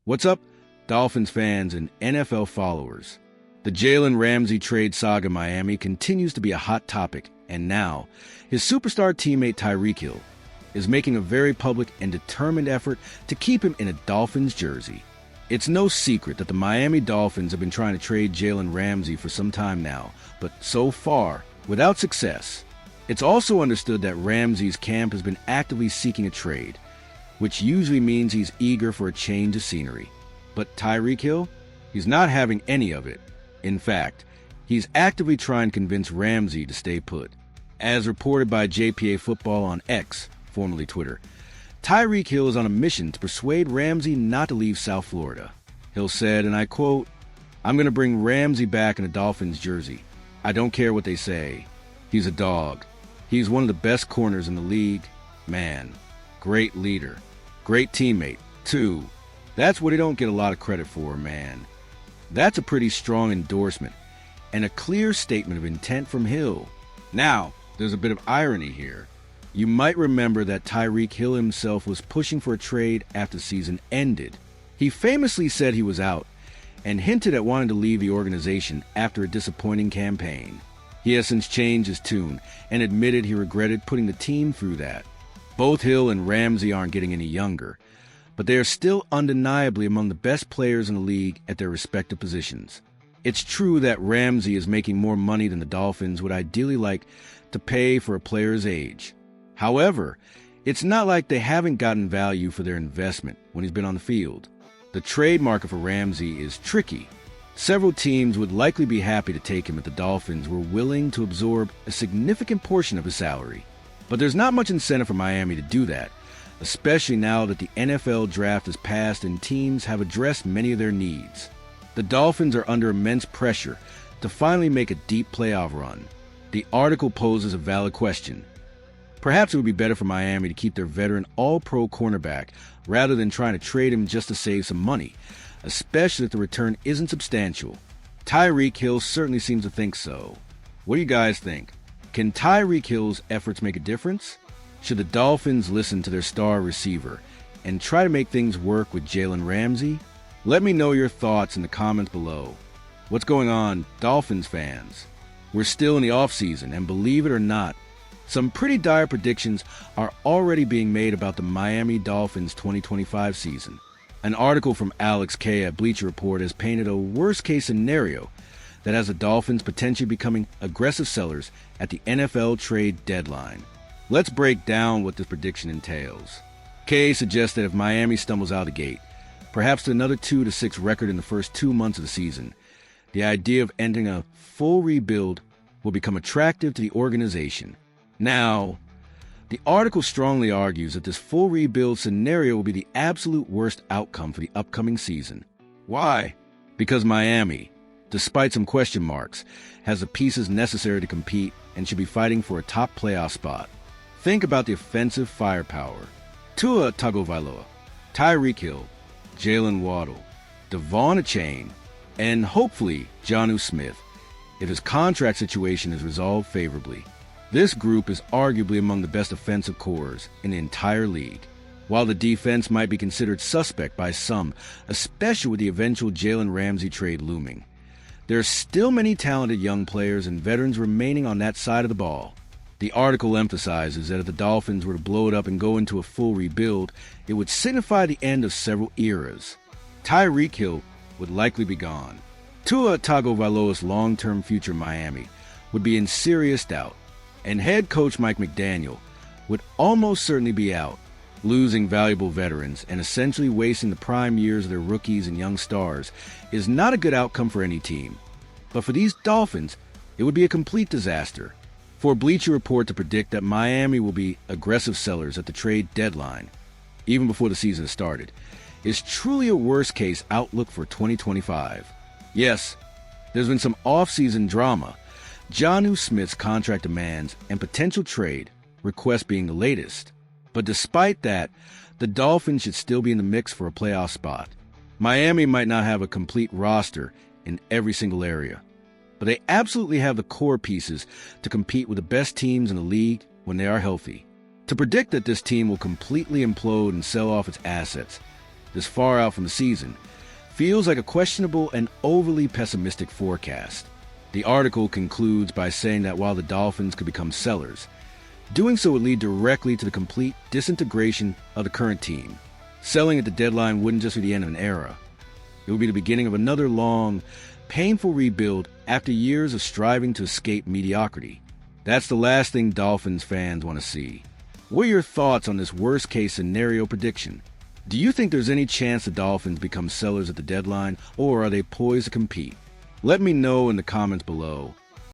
What's up, Dolphins fans and NFL followers? The Jalen Ramsey trade saga in Miami continues to be a hot topic, and now his superstar teammate Tyreek Hill is making a very public and determined effort to keep him in a Dolphins jersey. It's no secret that the Miami Dolphins have been trying to trade Jalen Ramsey for some time now, but so far, without success. It's also understood that Ramsey's camp has been actively seeking a trade, which usually means he's eager for a change of scenery. But Tyreek Hill? He's not having any of it. In fact, he's actively trying to convince Ramsey to stay put. As reported by JPA Football on X, formerly Twitter, Tyreek Hill is on a mission to persuade Ramsey not to leave South Florida. Hill said, and I quote, "I'm going to bring Ramsey back in a Dolphins jersey. I don't care what they say. He's a dog. He's one of the best corners in the league. Man, great leader. Great teammate, too. That's what he don't get a lot of credit for, man." That's a pretty strong endorsement and a clear statement of intent from Hill. Now, there's a bit of irony here. You might remember that Tyreek Hill himself was pushing for a trade after the season ended. He famously said he was out and hinted at wanting to leave the organization after a disappointing campaign. He has since changed his tune and admitted he regretted putting the team through that. Both Hill and Ramsey aren't getting any younger, but they are still undeniably among the best players in the league at their respective positions. It's true that Ramsey is making more money than the Dolphins would ideally like to pay for a player's age. However, it's not like they haven't gotten value for their investment when he's been on the field. The trade market for Ramsey is tricky. Several teams would likely be happy to take him if the Dolphins were willing to absorb a significant portion of his salary. But there's not much incentive for Miami to do that, especially now that the NFL draft has passed and teams have addressed many of their needs. The Dolphins are under immense pressure to finally make a deep playoff run. The article poses a valid question. Perhaps it would be better for Miami to keep their veteran all-pro cornerback rather than trying to trade him just to save some money, especially if the return isn't substantial. Tyreek Hill certainly seems to think so. What do you guys think? Can Tyreek Hill's efforts make a difference? Should the Dolphins listen to their star receiver and try to make things work with Jalen Ramsey? Let me know your thoughts in the comments below. What's going on, Dolphins fans? We're still in the offseason, and believe it or not, some pretty dire predictions are already being made about the Miami Dolphins 2025 season. An article from Alex K. at Bleacher Report has painted a worst-case scenario that has the Dolphins potentially becoming aggressive sellers at the NFL trade deadline. Let's break down what this prediction entails. K suggests that if Miami stumbles out of the gate, perhaps to another 2-6 record in the first 2 months of the season, the idea of ending a full rebuild will become attractive to the organization. Now, the article strongly argues that this full rebuild scenario will be the absolute worst outcome for the upcoming season. Why? Because Miami, despite some question marks, has the pieces necessary to compete and should be fighting for a top playoff spot. Think about the offensive firepower. Tua Tagovailoa, Tyreek Hill, Jalen Waddle, Devon Achane, and hopefully Jonnu Smith, if his contract situation is resolved favorably. This group is arguably among the best offensive cores in the entire league. While the defense might be considered suspect by some, especially with the eventual Jalen Ramsey trade looming, there are still many talented young players and veterans remaining on that side of the ball. The article emphasizes that if the Dolphins were to blow it up and go into a full rebuild, it would signify the end of several eras. Tyreek Hill would likely be gone. Tua Tagovailoa's long-term future in Miami would be in serious doubt, and head coach Mike McDaniel would almost certainly be out, losing valuable veterans and essentially wasting the prime years of their rookies and young stars is not a good outcome for any team. But for these Dolphins, it would be a complete disaster. For Bleacher Report to predict that Miami will be aggressive sellers at the trade deadline, even before the season has started, is truly a worst-case outlook for 2025. Yes, there's been some off-season drama, Jonnu Smith's contract demands and potential trade requests being the latest. But despite that, the Dolphins should still be in the mix for a playoff spot. Miami might not have a complete roster in every single area, but they absolutely have the core pieces to compete with the best teams in the league when they are healthy. To predict that this team will completely implode and sell off its assets, this far out from the season, feels like a questionable and overly pessimistic forecast. The article concludes by saying that while the Dolphins could become sellers, doing so would lead directly to the complete disintegration of the current team. Selling at the deadline wouldn't just be the end of an era. It would be the beginning of another long, painful rebuild after years of striving to escape mediocrity. That's the last thing Dolphins fans want to see. What are your thoughts on this worst-case scenario prediction? Do you think there's any chance the Dolphins become sellers at the deadline, or are they poised to compete? Let me know in the comments below.